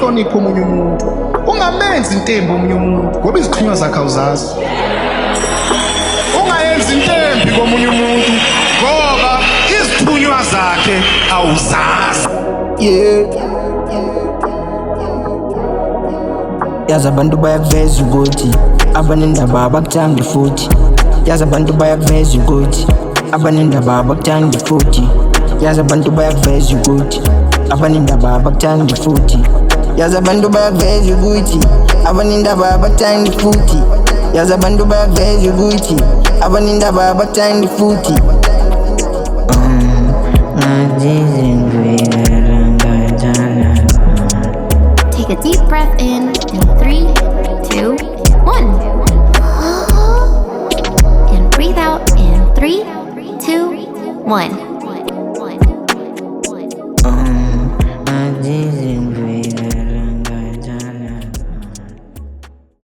uhloniphe omunye umuntu ungamenzi intembi omunye umuntu ngoba iziqhinwa zakhe awuzazi ungayenzi intembi komunye umuntu ngoba izithunywa zakhe awuzazi yazi abantu bayakuveza ukuthi abanendaba abakuthandi futhi yazi abantu bayakuveza ukuthi abanendaba abakuthandi futhi yazi abantu bayakuveza ukuthi abanendaba abakuthandi futhi yazi abantu bayakuveza ukuthi abanendaba abakuthandi futhi yazi abantu bayakuveza ukuthi abanendaba abakuthandi futhi